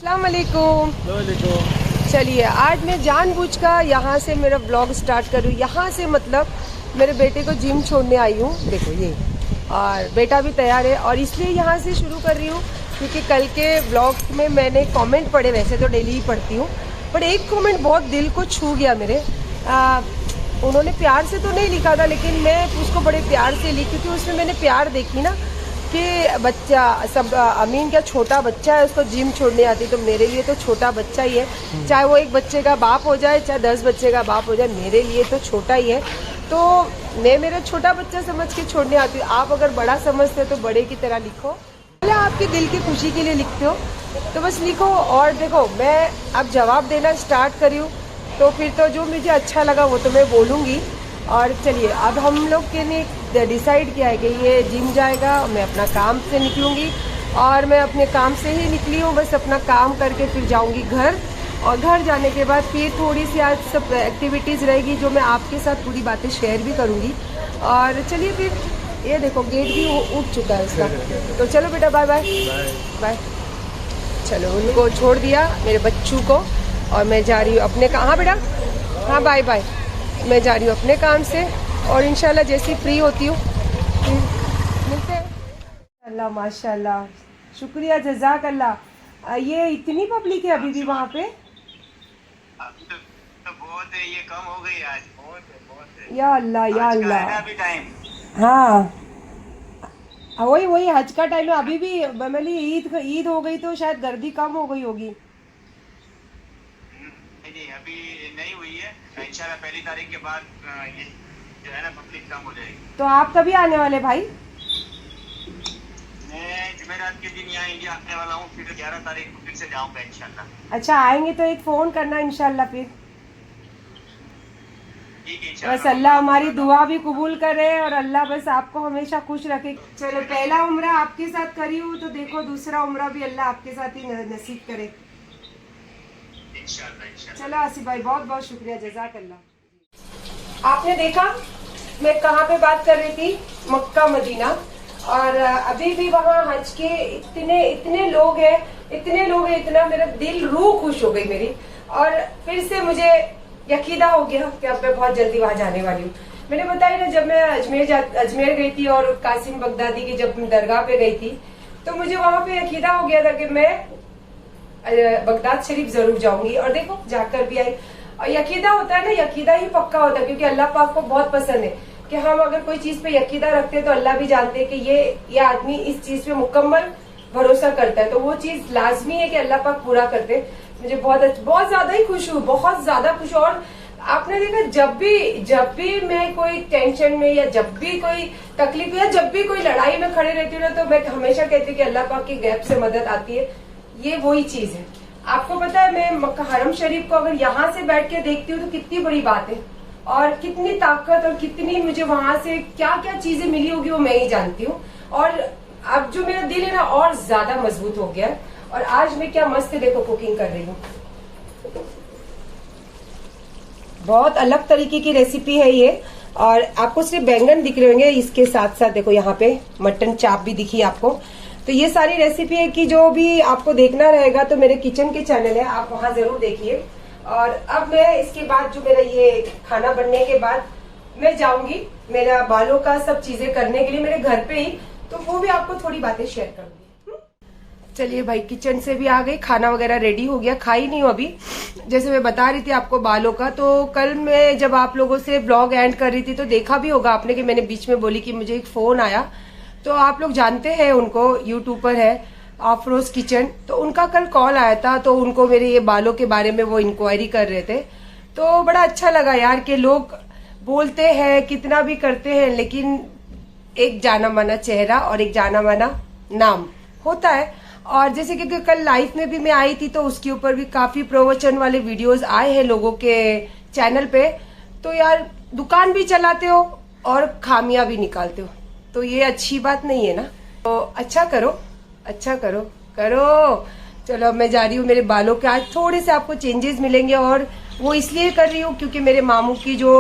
अस्सलाम वालेकुम। चलिए आज मैं जानबूझकर यहाँ से मेरा ब्लॉग स्टार्ट करूँ। यहाँ से मतलब मेरे बेटे को जिम छोड़ने आई हूँ। देखो ये, और बेटा भी तैयार है और इसलिए यहाँ से शुरू कर रही हूँ क्योंकि कल के ब्लॉग में मैंने कमेंट पढ़े, वैसे तो डेली ही पढ़ती हूँ, पर एक कमेंट बहुत दिल को छू गया मेरे। उन्होंने प्यार से तो नहीं लिखा था लेकिन मैं उसको बड़े प्यार से लिखी क्योंकि उसमें मैंने प्यार देखी ना कि बच्चा सब अमीन का छोटा बच्चा है, उसको जिम छोड़ने आती, तो मेरे लिए तो छोटा बच्चा ही है। चाहे वो एक बच्चे का बाप हो जाए, चाहे 10 बच्चे का बाप हो जाए, मेरे लिए तो छोटा ही है। तो मैं मेरा छोटा बच्चा समझ के छोड़ने आती हूँ। आप अगर बड़ा समझते हो तो बड़े की तरह लिखो, या आपके दिल की खुशी के लिए लिखते हो तो बस लिखो। और देखो मैं अब जवाब देना स्टार्ट करी हूँ तो फिर तो जो मुझे अच्छा लगा वो तो मैं बोलूँगी। और चलिए अब हम लोग के लिए डिसाइड किया है कि ये जिम जाएगा, मैं अपना काम से निकलूँगी और मैं अपने काम से ही निकली हूँ, बस अपना काम करके फिर जाऊँगी घर। और घर जाने के बाद फिर थोड़ी सी आज सब एक्टिविटीज़ रहेगी जो मैं आपके साथ पूरी बातें शेयर भी करूँगी। और चलिए फिर ये देखो गेट भी उठ चुका है इसका, तो चलो बेटा बाय बाय बाय। चलो उनको छोड़ दिया मेरे बच्चों को और मैं जा रही हूँ अपने काम। हाँ बेटा, हाँ बाय बाय। मैं जा रही हूँ अपने काम से और इंशाल्लाह जैसी फ्री होती हूँ मिलते हैं। अल्लाह माशाल्लाह, शुक्रिया जज़ाक अल्लाह। ये इतनी पब्लिक है अभी भी वहाँ पे? अभी तो बहुत है, ये कम हो गई आज, बहुत है। या अल्लाह या आज का है अल्लाह। ना अभी टाइम। हाँ वही हज का टाइम है अभी भी। मैंने ईद हो गई तो शायद गर्दी कम हो गई होगी। नहीं अभी नहीं हुई है, इंशाल्लाह पहली तारीख के बाद ये जो है ना पब्लिक कम हो जाएगी। तो आप कभी आने वाले भाई? मैं जुमेरात के दिन यहाँ इंडिया आने वाला हूँ, फिर 11 तारीख को फिर से जाऊँगा इंशाल्लाह। अच्छा आएंगे तो एक फ़ोन करना इंशाल्लाह फिर। ठीक है बस इंशाल्लाह। अल्लाह हमारी दुआ भी कबूल करे और अल्लाह बस आपको हमेशा खुश रखे। चलो पहला उम्रा आपके साथ करी हूँ तो देखो दूसरा उम्रा भी अल्लाह आपके साथ ही नसीब करे इंशाल्लाह। चलो आसिफ भाई बहुत बहुत शुक्रिया जज़ाक अल्लाह। आपने देखा मैं कहाँ पे बात कर रही थी? Mecca Medina. और अभी भी वहाँ हज के इतने लोग हैं, इतना मेरा दिल रूह खुश हो गई मेरी। और फिर से मुझे यकीना हो गया कि अब मैं बहुत जल्दी वहां जाने वाली हूँ। मैंने बताया ना जब मैं अजमेर गई थी और कासिम बगदादी की जब दरगाह पे गई थी तो मुझे वहां पे यकीना हो गया था कि मैं बगदाद शरीफ जरूर जाऊंगी। और देखो जाकर भी आई। और यकीदा होता है ना, यकीदा ही पक्का होता है क्योंकि अल्लाह पाक को बहुत पसंद है कि हम अगर कोई चीज पे यकीदा रखते हैं तो अल्लाह भी जानते हैं कि ये आदमी इस चीज पे मुकम्मल भरोसा करता है, तो वो चीज लाजमी है कि अल्लाह पाक पूरा करते हैं। मुझे बहुत ज्यादा ही खुश हूँ, बहुत ज्यादा खुश हूँ। और आपने देखा जब भी मैं कोई टेंशन में या जब भी कोई तकलीफ या जब भी कोई लड़ाई में खड़े रहती हूँ ना तो मैं हमेशा कहती हूँ कि अल्लाह पाक की गैब से मदद आती है। ये वही चीज है। आपको पता है मैं मक्का हरम शरीफ को अगर यहाँ से बैठ के देखती हूँ तो कितनी बड़ी बात है और कितनी ताकत और कितनी मुझे वहां से क्या क्या चीजें मिली होगी वो मैं ही जानती हूँ। और अब जो मेरा दिल है ना और ज्यादा मजबूत हो गया। और आज मैं क्या मस्त देखो कुकिंग कर रही हूँ, बहुत अलग तरीके की रेसिपी है ये। और आपको सिर्फ बैंगन दिख रहे होंगे, इसके साथ साथ देखो यहाँ पे मटन चाप भी दिखी आपको। तो ये सारी रेसिपी है कि जो भी आपको देखना रहेगा तो मेरे किचन के चैनल है, आप वहां जरूर देखिए। और अब मैं इसके बाद जो मेरा ये खाना बनने के बाद मैं जाऊंगी मेरा बालों का सब चीजें करने के लिए मेरे घर पे ही, तो वो भी आपको थोड़ी बातें शेयर करूंगी। चलिए भाई किचन से भी आ गई, खाना वगैरह रेडी हो गया, खाई नहीं हूँ अभी। जैसे मैं बता रही थी आपको बालों का, तो कल मैं जब आप लोगों से ब्लॉग एंड कर रही थी तो देखा भी होगा आपने कि मैंने बीच में बोली कि मुझे एक फोन आया। तो आप लोग जानते हैं उनको, यूट्यूबर है अफरोज किचन, तो उनका कल कॉल आया था। तो उनको मेरे ये बालों के बारे में वो इंक्वायरी कर रहे थे। तो बड़ा अच्छा लगा यार कि लोग बोलते हैं कितना भी करते हैं लेकिन एक जाना माना चेहरा और एक जाना माना नाम होता है। और जैसे कि कल लाइफ में भी मैं आई थी तो उसके ऊपर भी काफी प्रवचन वाले वीडियोस आए हैं लोगों के चैनल पे। तो यार दुकान भी चलाते हो और खामियां भी निकालते हो तो ये अच्छी बात नहीं है ना। तो अच्छा करो करो। चलो अब मैं जा रही हूँ मेरे बालों के आज थोड़े से आपको चेंजेस मिलेंगे और वो इसलिए कर रही हूँ क्योंकि मेरे मामू की जो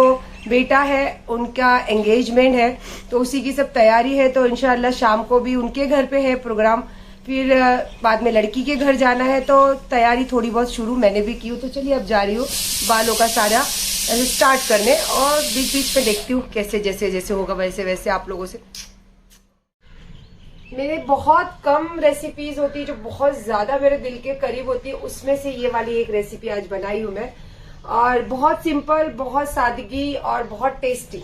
बेटा है उनका एंगेजमेंट है तो उसी की सब तैयारी है। तो इंशाल्लाह शाम को भी उनके घर पे है प्रोग्राम, फिर बाद में लड़की के घर जाना है, तो तैयारी थोड़ी बहुत शुरू मैंने भी की हूँ। तो चलिए अब जा रही हूँ बालों का सारा स्टार्ट करने, और बीच बीच में देखती हूँ कैसे जैसे जैसे होगा वैसे वैसे आप लोगों से। मेरे बहुत कम रेसिपीज होती है जो बहुत ज्यादा मेरे दिल के करीब होती है, उसमें से ये वाली एक रेसिपी आज बनाई हूँ मैं, और बहुत सिंपल, बहुत सादगी और बहुत टेस्टी।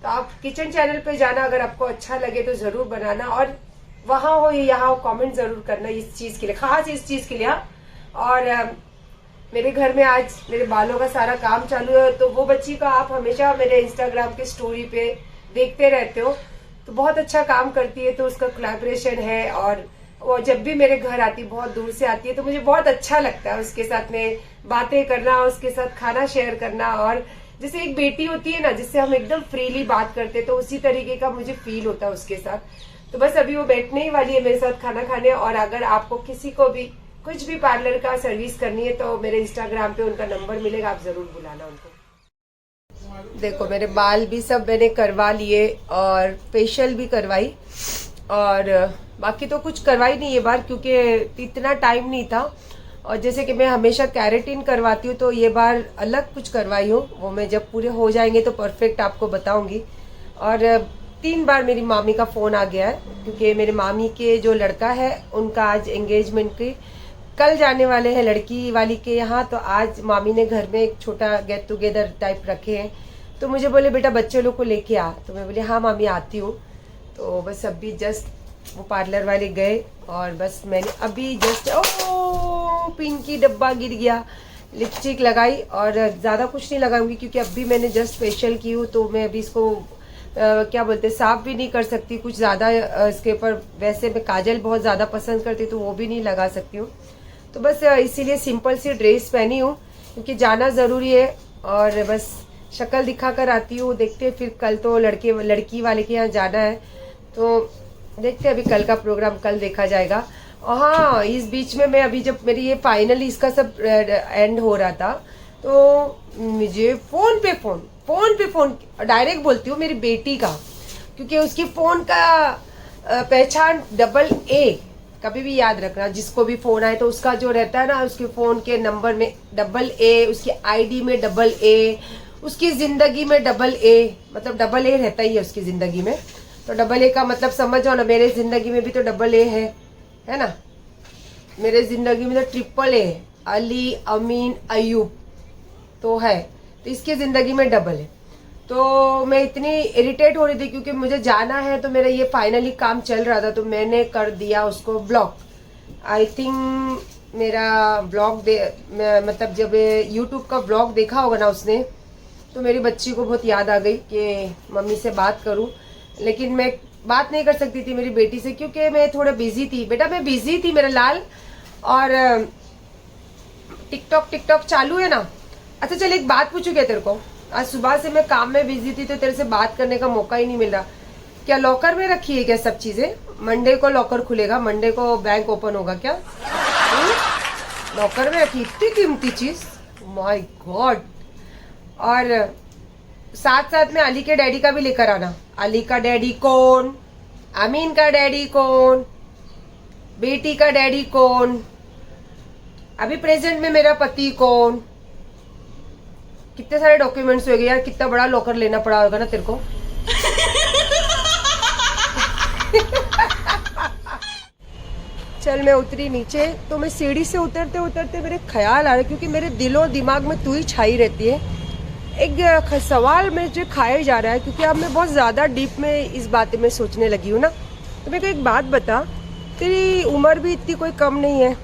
तो आप किचन चैनल पे जाना, अगर आपको अच्छा लगे तो जरूर बनाना, और वहां हो या यहाँ हो कमेंट जरूर करना इस चीज के लिए, खास इस चीज के लिए। और मेरे घर में आज मेरे बालों का सारा काम चालू है, तो वो बच्ची का आप हमेशा मेरे इंस्टाग्राम के स्टोरी पे देखते रहते हो, तो बहुत अच्छा काम करती है, तो उसका कोलैबोरेशन है। और वो जब भी मेरे घर आती है, बहुत दूर से आती है, तो मुझे बहुत अच्छा लगता है उसके साथ में बातें करना, उसके साथ खाना शेयर करना। और जैसे एक बेटी होती है ना, जिससे हम एकदम फ्रीली बात करते, तो उसी तरीके का मुझे फील होता है उसके साथ। तो बस अभी वो बैठने ही वाली है मेरे साथ खाना खाने। और अगर आपको किसी को भी कुछ भी पार्लर का सर्विस करनी है, तो मेरे इंस्टाग्राम पे उनका नंबर मिलेगा, आप जरूर बुलाना उनको। देखो मेरे बाल भी सब मैंने करवा लिए, और फेशियल भी करवाई, और बाकी तो कुछ करवाई नहीं ये बार, क्योंकि इतना टाइम नहीं था। और जैसे कि मैं हमेशा कैरेटिन करवाती हूँ, तो ये बार अलग कुछ करवाई हूँ, वो मैं जब पूरे हो जाएंगे तो परफेक्ट आपको बताऊंगी। और 3 बार मेरी मामी का फोन आ गया है, क्योंकि मेरे मामी के जो लड़का है उनका आज एंगेजमेंट के कल जाने वाले हैं लड़की वाली के यहाँ। तो आज मामी ने घर में एक छोटा गेट टुगेदर टाइप रखे हैं, तो मुझे बोले बेटा बच्चे लोग को लेके आ। तो मैं बोली हाँ मामी आती हूँ। तो बस अभी जस्ट वो पार्लर वाले गए, और बस मैंने अभी जस्ट पिंकी डब्बा गिर गया, लिपस्टिक लगाई, और ज़्यादा कुछ नहीं लगाऊंगी क्योंकि अभी मैंने जस्ट फेशियल की हूँ, तो मैं अभी इसको क्या बोलते साफ भी नहीं कर सकती कुछ ज़्यादा इसके ऊपर। वैसे मैं काजल बहुत ज़्यादा पसंद करती, तो वो भी नहीं लगा सकती हूँ। तो बस इसीलिए सिंपल सी ड्रेस पहनी हूँ, क्योंकि जाना ज़रूरी है, और बस शक्ल दिखा कर आती हूँ। देखते हैं फिर कल तो लड़की वाले के यहाँ जाना है, तो देखते हैं अभी कल का प्रोग्राम कल देखा जाएगा। और हाँ, इस बीच में मैं अभी जब मेरी ये फाइनली इसका सब एंड हो रहा था, तो मुझे फोन पे फोन डायरेक्ट बोलती हूँ मेरी बेटी का, क्योंकि उसकी फोन का पहचान AA। कभी भी याद रखना, जिसको भी फोन आए तो उसका जो रहता है ना, उसके फोन के नंबर में AA, उसकी ID में AA, उसकी जिंदगी में AA, मतलब AA रहता ही है उसकी जिंदगी में। तो AA का मतलब समझो ना, मेरे जिंदगी में भी तो AA है ना। मेरे जिंदगी में तो AAA, अली, अमीन, अयूब तो है, तो इसकी जिंदगी में AA। तो मैं इतनी इरिटेट हो रही थी क्योंकि मुझे जाना है, तो मेरा ये फाइनली काम चल रहा था, तो मैंने कर दिया उसको ब्लॉक। आई थिंक मेरा ब्लॉग मतलब जब यूट्यूब का ब्लॉग देखा होगा ना उसने, तो मेरी बच्ची को बहुत याद आ गई कि मम्मी से बात करूं, लेकिन मैं बात नहीं कर सकती थी मेरी बेटी से, क्योंकि मैं थोड़ा बिजी थी। बेटा मैं बिजी थी मेरा लाल, और टिकटॉक चालू है ना। अच्छा चल एक बात पूछू क्या तेरे को, आज सुबह से मैं काम में बिजी थी, तो तेरे से बात करने का मौका ही नहीं मिल रहा। क्या लॉकर में रखी है क्या सब चीजें? मंडे को लॉकर खुलेगा, मंडे को बैंक ओपन होगा क्या? लॉकर में रखी इतनी कीमती चीज, माय गॉड। और साथ साथ में अली के डैडी का भी लेकर आना। अली का डैडी कौन, अमीन का डैडी कौन, बेटी का डैडी कौन, अभी प्रेजेंट में मेरा पति कौन। कितने सारे डॉक्यूमेंट्स हो गए यार, कितना बड़ा लॉकर लेना पड़ा होगा ना तेरे को। चल मैं उतरी नीचे, तो मैं सीढ़ी से उतरते उतरते मेरे ख्याल आ रहे, क्योंकि मेरे दिलो दिमाग में तू ही छाई रहती है। एक सवाल मुझे खाया जा रहा है, क्योंकि अब मैं बहुत ज़्यादा डीप में इस बात में सोचने लगी हूँ ना। तो मेरे को एक बात बता, तेरी उम्र भी इतनी कोई कम नहीं है,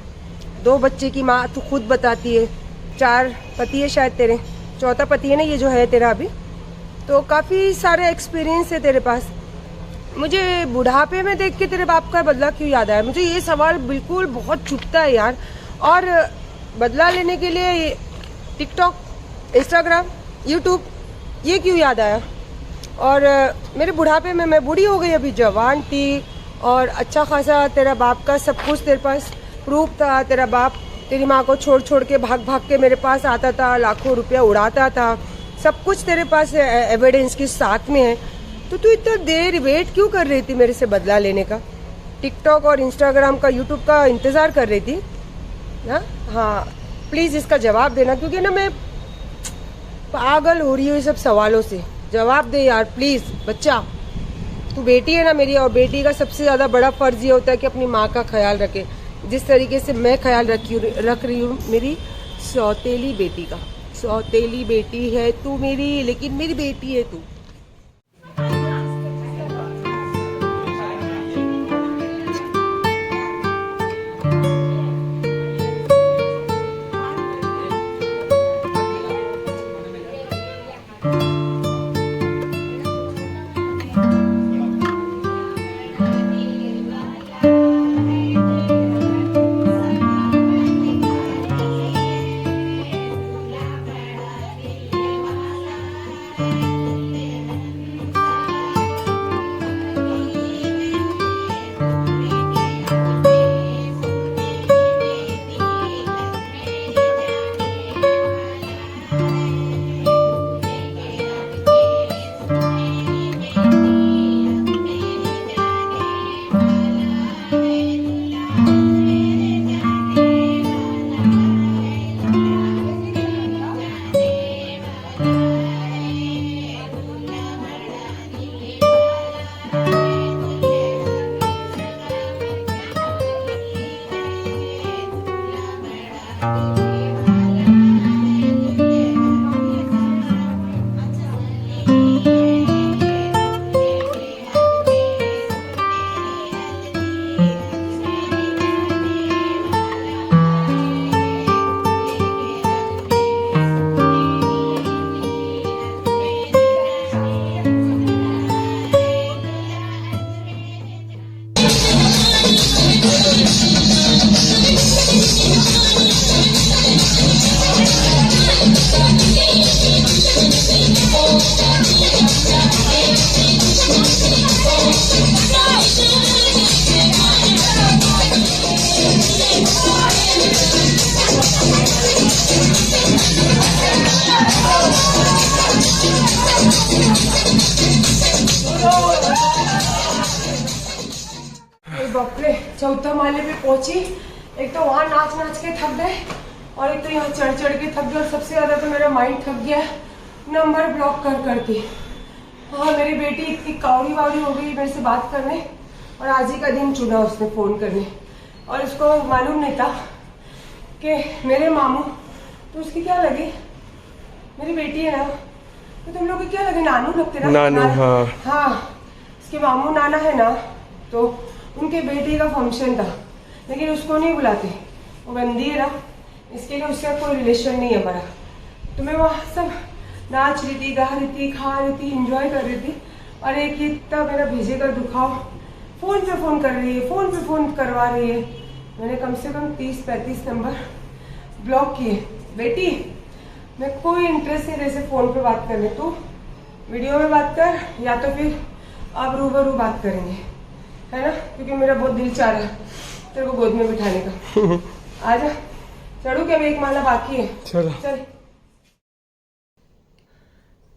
2 बच्चे की माँ तू खुद बताती है, 4 पति है शायद तेरे, 4था पति है ना ये जो है तेरा अभी, तो काफ़ी सारे एक्सपीरियंस है तेरे पास। मुझे बुढ़ापे में देख के तेरे बाप का बदला क्यों याद आया? मुझे ये सवाल बिल्कुल बहुत चुभता है यार। और बदला लेने के लिए टिकटॉक, इंस्टाग्राम, यूट्यूब, ये क्यों याद आया? और मेरे बुढ़ापे में मैं बूढ़ी हो गई, अभी जवान थी, और अच्छा खासा तेरा बाप का सब कुछ तेरे पास प्रूफ था। तेरा बाप तेरी माँ को छोड़ छोड़ के भाग भाग के मेरे पास आता था, लाखों रुपया उड़ाता था, सब कुछ तेरे पास एविडेंस के साथ में है। तो तू इतना देर वेट क्यों कर रही थी मेरे से बदला लेने का? टिकटॉक और इंस्टाग्राम का, यूट्यूब का इंतज़ार कर रही थी ना। हाँ प्लीज़ इसका जवाब देना, क्योंकि ना मैं पागल हो रही हूँ ये सब सवालों से। जवाब दे यार प्लीज़। बच्चा तू बेटी है ना मेरी, और बेटी का सबसे ज़्यादा बड़ा फ़र्ज़ ये होता है कि अपनी माँ का ख्याल रखे, जिस तरीके से मैं ख्याल रख रही हूँ मेरी सौतेली बेटी का। सौतेली बेटी है तू मेरी, लेकिन मेरी बेटी है तू। बाप रे, चौथा माले पे पहुंची। एक तो वहां नाच नाच के थक गए, और एक तो यहाँ चढ़ चढ़ के थक गए, और सबसे ज्यादा तो मेरा माइंड थक गया नंबर ब्लॉक कर करके। हाँ मेरी बेटी इतनी कावड़ी वावड़ी हो गई मेरे से बात करने, और आज ही का दिन चुना उसने फ़ोन करने, और उसको मालूम नहीं था कि मेरे मामू, तो उसकी क्या लगी, मेरी बेटी है ना, तो तुम लोग क्या लगे, नानू लगते ना। नानू, हाँ हाँ, उसके मामू नाना है ना, तो उनके बेटी का फंक्शन था, लेकिन उसको नहीं बुलाते, वो बंदी है ना, इसके लिए उसका कोई रिलेशन नहीं है हमारा। तो मैं वहाँ सब नाच रही थी, गा रही थी, खा रही थी, एंजॉय कर रही थी, और एक ही इतना मेरा भेजे का दुखाव, फ़ोन पे फ़ोन कर रही है, फ़ोन पे फ़ोन करवा रही है। मैंने कम से कम 30-35 नंबर ब्लॉक किए। बेटी मैं कोई इंटरेस्ट नहीं जैसे फ़ोन पे बात करने, तू वीडियो में बात कर, या तो फिर आप रूबरू बात करेंगे, है ना, क्योंकि मेरा बहुत दिल चाह रहा है तेरे को गोद में बिठाने का। आजा, चढ़ू क्या, एक माला बाकी है। चल चल,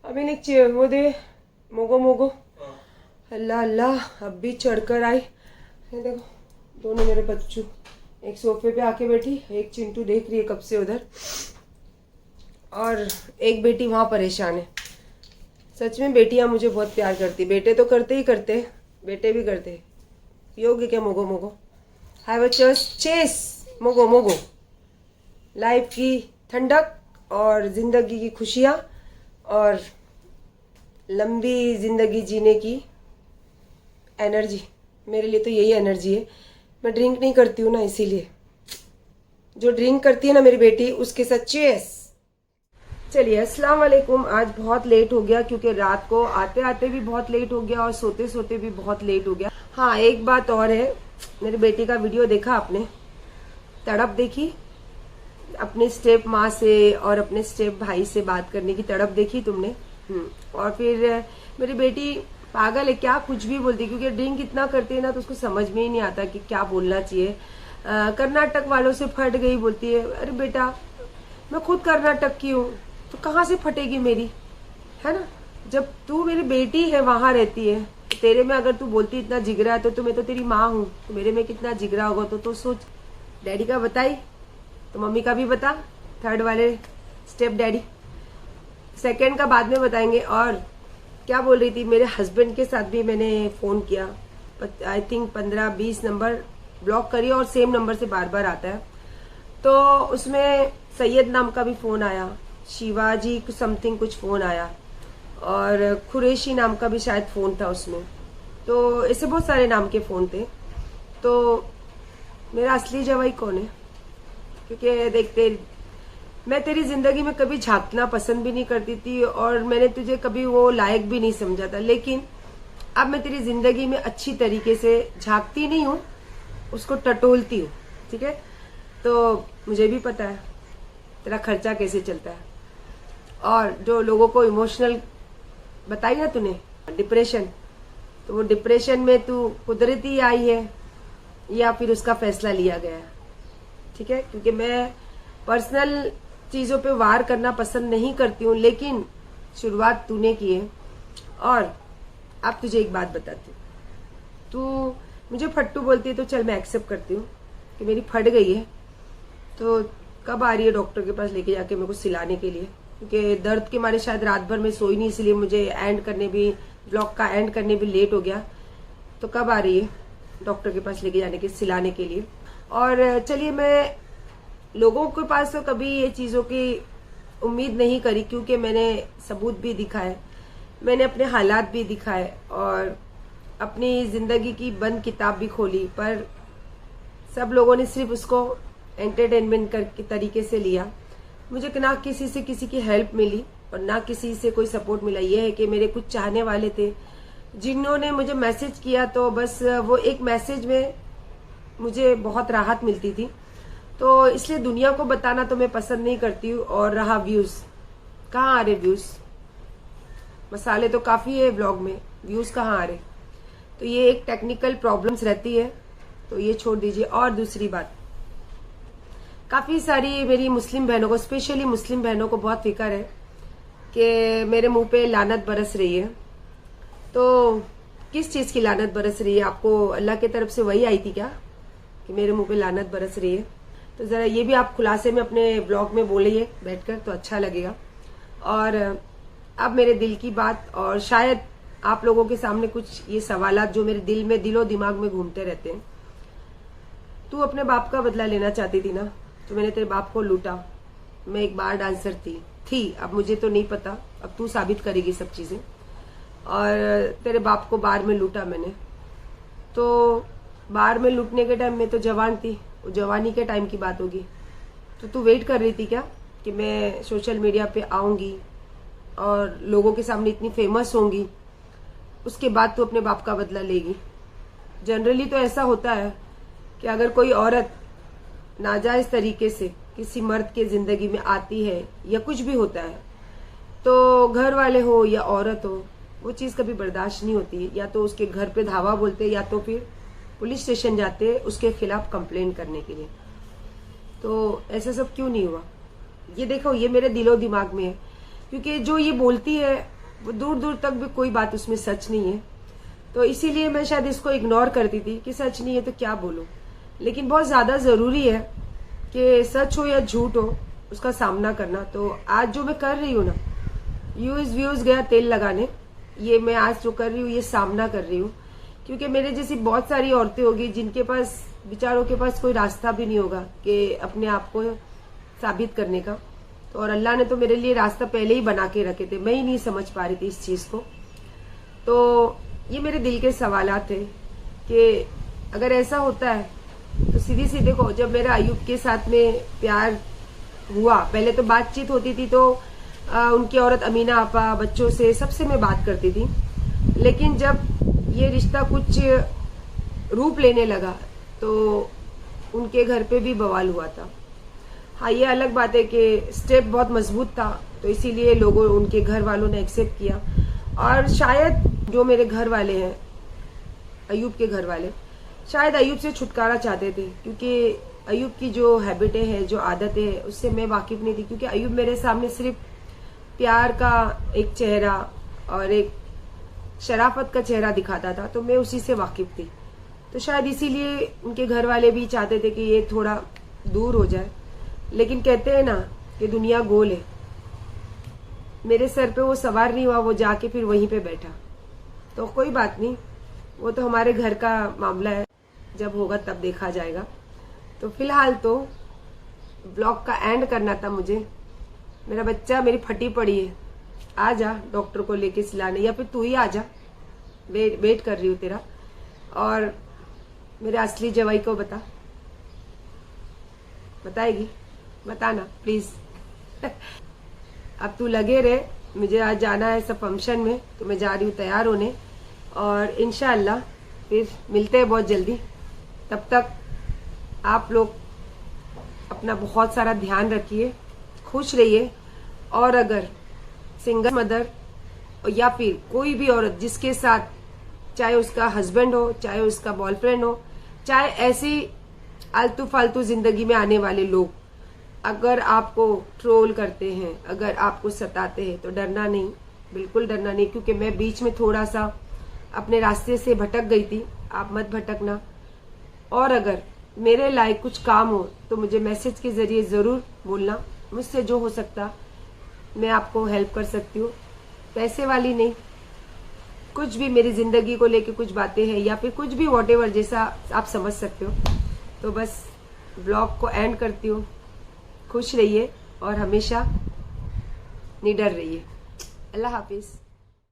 अभी नहीं वो दे, मोगो मोगो। अल्लाह अल्लाह, अब भी चढ़कर आई। ये देखो दोनों मेरे बच्चू, एक सोफे पे आके बैठी, एक चिंटू देख रही है कब से उधर, और एक बेटी वहाँ परेशान है। सच में बेटियाँ मुझे बहुत प्यार करती, बेटे तो करते ही करते, बेटे भी करते। योग्य क्या मोगो मोगो, हैव अ चेस मोगो मोगो। लाइफ की ठंडक और ज़िंदगी की खुशियाँ और लंबी ज़िंदगी जीने की एनर्जी, मेरे लिए तो यही एनर्जी है। मैं ड्रिंक नहीं करती हूँ ना, इसीलिए। जो ड्रिंक करती है ना मेरी बेटी, उसके साथ चेस। चलिए अस्सलाम वालेकुम। आज बहुत लेट हो गया, क्योंकि रात को आते आते भी बहुत लेट हो गया और सोते सोते भी बहुत लेट हो गया। हाँ एक बात और है, मेरी बेटी का वीडियो देखा आपने, तड़प देखी अपने स्टेप माँ से और अपने स्टेप भाई से बात करने की तड़प देखी तुमने। और फिर मेरी बेटी पागल है, क्या कुछ भी बोलती, क्योंकि ड्रिंक इतना करती है ना, तो उसको समझ में ही नहीं आता कि क्या बोलना चाहिए। कर्नाटक वालों से फट गई बोलती है। अरे बेटा मैं खुद कर्नाटक की हूँ, तो कहाँ से फटेगी मेरी, है ना। जब तू मेरी बेटी है, वहां रहती है, तेरे में अगर तू बोलती इतना जिगरा है तो मैं तो तेरी माँ हूँ, तो मेरे में कितना जिगरा होगा। तो सोच, डैडी का बताई तो मम्मी का भी बता, थर्ड वाले स्टेप डैडी, सेकंड का बाद में बताएंगे। और क्या बोल रही थी, मेरे हस्बैंड के साथ भी मैंने फोन किया, आई थिंक 15-20 नंबर ब्लॉक करिए और सेम नंबर से बार बार आता है। तो उसमें सैयद नाम का भी फोन आया, शिवाजी समथिंग कुछ फोन आया, और कुरैशी नाम का भी शायद फोन था उसमें। तो ऐसे बहुत सारे नाम के फोन थे। तो मेरा असली जवाई कौन है? क्योंकि देखते, मैं तेरी जिंदगी में कभी झांकना पसंद भी नहीं करती थी और मैंने तुझे कभी वो लायक भी नहीं समझा था, लेकिन अब मैं तेरी जिंदगी में अच्छी तरीके से झांकती नहीं हूँ, उसको टटोलती हूँ। ठीक है, तो मुझे भी पता है तेरा खर्चा कैसे चलता है। और जो लोगों को इमोशनल बताई ना तूने, डिप्रेशन, तो वो डिप्रेशन में तू कुदरती आई है या फिर उसका फैसला लिया गया है? ठीक है, क्योंकि मैं पर्सनल चीजों पे वार करना पसंद नहीं करती हूँ, लेकिन शुरुआत तूने की है। और अब तुझे एक बात बताती हूँ, तू मुझे फट्टू बोलती है तो चल मैं एक्सेप्ट करती हूँ कि मेरी फट गई है, तो कब आ रही है डॉक्टर के पास लेके जाके मेरे को सिलाने के लिए? क्योंकि दर्द के मारे शायद रात भर में सोई नहीं, इसलिए मुझे एंड करने भी, ब्लॉग का एंड करने भी लेट हो गया। तो कब आ रही है डॉक्टर के पास लेके जाने के, सिलाने के लिए? और चलिए, मैं लोगों के पास तो कभी ये चीजों की उम्मीद नहीं करी, क्योंकि मैंने सबूत भी दिखाए, मैंने अपने हालात भी दिखाए और अपनी जिंदगी की बंद किताब भी खोली, पर सब लोगों ने सिर्फ उसको एंटरटेनमेंट के तरीके से लिया। मुझे ना किसी से किसी की हेल्प मिली और ना किसी से कोई सपोर्ट मिला। ये है कि मेरे कुछ चाहने वाले थे जिन्होंने मुझे मैसेज किया, तो बस वो एक मैसेज में मुझे बहुत राहत मिलती थी। तो इसलिए दुनिया को बताना तो मैं पसंद नहीं करती हूँ। और रहा व्यूज, कहाँ आ रहे व्यूज? मसाले तो काफी है ब्लॉग में, व्यूज कहाँ आ रहे? तो ये एक टेक्निकल प्रॉब्लम्स रहती है, तो ये छोड़ दीजिए। और दूसरी बात, काफी सारी मेरी मुस्लिम बहनों को, स्पेशली मुस्लिम बहनों को बहुत फिक्र है कि मेरे मुंह पे लानत बरस रही है। तो किस चीज की लानत बरस रही है? आपको अल्लाह की तरफ से वही आई थी क्या कि मेरे मुंह पे लानत बरस रही है? तो जरा ये भी आप खुलासे में अपने ब्लॉग में बोलिए बैठकर, तो अच्छा लगेगा। और अब मेरे दिल की बात, और शायद आप लोगों के सामने कुछ ये सवालात जो मेरे दिल में, दिलो दिमाग में घूमते रहते हैं। तू अपने बाप का बदला लेना चाहती थी ना, तो मैंने तेरे बाप को लूटा। मैं एक बार डांसर थी, अब मुझे तो नहीं पता, अब तू साबित करेगी सब चीजें। और तेरे बाप को बार में लूटा मैंने, तो बार में लूटने के टाइम में तो जवान थी, वो जवानी के टाइम की बात होगी। तो तू वेट कर रही थी क्या कि मैं सोशल मीडिया पे आऊंगी और लोगों के सामने इतनी फेमस होंगी, उसके बाद तू अपने बाप का बदला लेगी? जनरली तो ऐसा होता है कि अगर कोई औरत नाजायज तरीके से किसी मर्द के जिंदगी में आती है या कुछ भी होता है, तो घर वाले हो या औरत हो, वो चीज कभी बर्दाश्त नहीं होती। या तो उसके घर पे धावा बोलते, या तो फिर पुलिस स्टेशन जाते उसके खिलाफ कंप्लेन करने के लिए। तो ऐसा सब क्यों नहीं हुआ? ये देखो, ये मेरे दिलो दिमाग में है, क्योंकि जो ये बोलती है वो दूर दूर तक भी कोई बात उसमें सच नहीं है। तो इसीलिए मैं शायद इसको इग्नोर करती थी कि सच नहीं है तो क्या बोलूं। लेकिन बहुत ज्यादा जरूरी है कि सच हो या झूठ हो, उसका सामना करना। तो आज जो मैं कर रही हूँ ना, व्यूज गया तेल लगाने, ये मैं आज जो कर रही हूँ, ये सामना कर रही हूँ। क्योंकि मेरे जैसी बहुत सारी औरतें होगी जिनके पास, बेचारों के पास कोई रास्ता भी नहीं होगा कि अपने आप को साबित करने का। तो और अल्लाह ने तो मेरे लिए रास्ता पहले ही बना के रखे थे, मैं ही नहीं समझ पा रही थी इस चीज को। तो ये मेरे दिल के सवालात थे कि अगर ऐसा होता है तो सीधी सी देखो, जब मेरा अयूब के साथ में प्यार हुआ, पहले तो बातचीत होती थी, तो उनकी औरत अमीना आपा, बच्चों से, सबसे मैं बात करती थी। लेकिन जब ये रिश्ता कुछ रूप लेने लगा तो उनके घर पे भी बवाल हुआ था। हाँ, ये अलग बात है कि स्टेप बहुत मजबूत था, तो इसीलिए लोगों, उनके घर वालों ने एक्सेप्ट किया। और शायद जो मेरे घर वाले हैं, अयूब के घर वाले, शायद अयूब से छुटकारा चाहते थे, क्योंकि अयूब की जो हैबिटें हैं, जो आदतें हैं, उससे मैं वाकिफ नहीं थी। क्योंकि अयूब मेरे सामने सिर्फ प्यार का एक चेहरा, और एक शराफत का चेहरा दिखाता था, तो मैं उसी से वाकिफ थी। तो शायद इसीलिए उनके घर वाले भी चाहते थे कि ये थोड़ा दूर हो जाए। लेकिन कहते हैं ना कि दुनिया गोल है, मेरे सर पे वो सवार नहीं हुआ, वो जाके फिर वहीं पे बैठा। तो कोई बात नहीं, वो तो हमारे घर का मामला है, जब होगा तब देखा जाएगा। तो फिलहाल तो ब्लॉग का एंड करना था मुझे। मेरा बच्चा मेरी फटी पड़ी है, आ जा डॉक्टर को लेके सिलाने, या फिर तू ही आ जा, वेट कर रही हूँ तेरा। और मेरे असली जवाई को बताएगी, बताना प्लीज। अब तू लगे रहे, मुझे आज जाना है सब फंक्शन में, तो मैं जा रही हूँ तैयार होने, और इंशाल्लाह फिर मिलते हैं बहुत जल्दी। तब तक आप लोग अपना बहुत सारा ध्यान रखिए, खुश रहिए। और अगर सिंगल मदर या फिर कोई भी औरत जिसके साथ, चाहे उसका हस्बैंड हो, चाहे उसका बॉयफ्रेंड हो, चाहे ऐसी आलतू फालतू जिंदगी में आने वाले लोग अगर आपको ट्रोल करते हैं, अगर आपको सताते हैं, तो डरना नहीं, बिल्कुल डरना नहीं। क्योंकि मैं बीच में थोड़ा सा अपने रास्ते से भटक गई थी, आप मत भटकना। और अगर मेरे लायक कुछ काम हो तो मुझे मैसेज के जरिए जरूर बोलना, मुझसे जो हो सकता मैं आपको हेल्प कर सकती हूँ। पैसे वाली नहीं, कुछ भी मेरी जिंदगी को लेके कुछ बातें हैं, या फिर कुछ भी वॉटेवर जैसा आप समझ सकते हो। तो बस ब्लॉग को एंड करती हूँ। खुश रहिए और हमेशा निडर रहिए। अल्लाह हाफिज।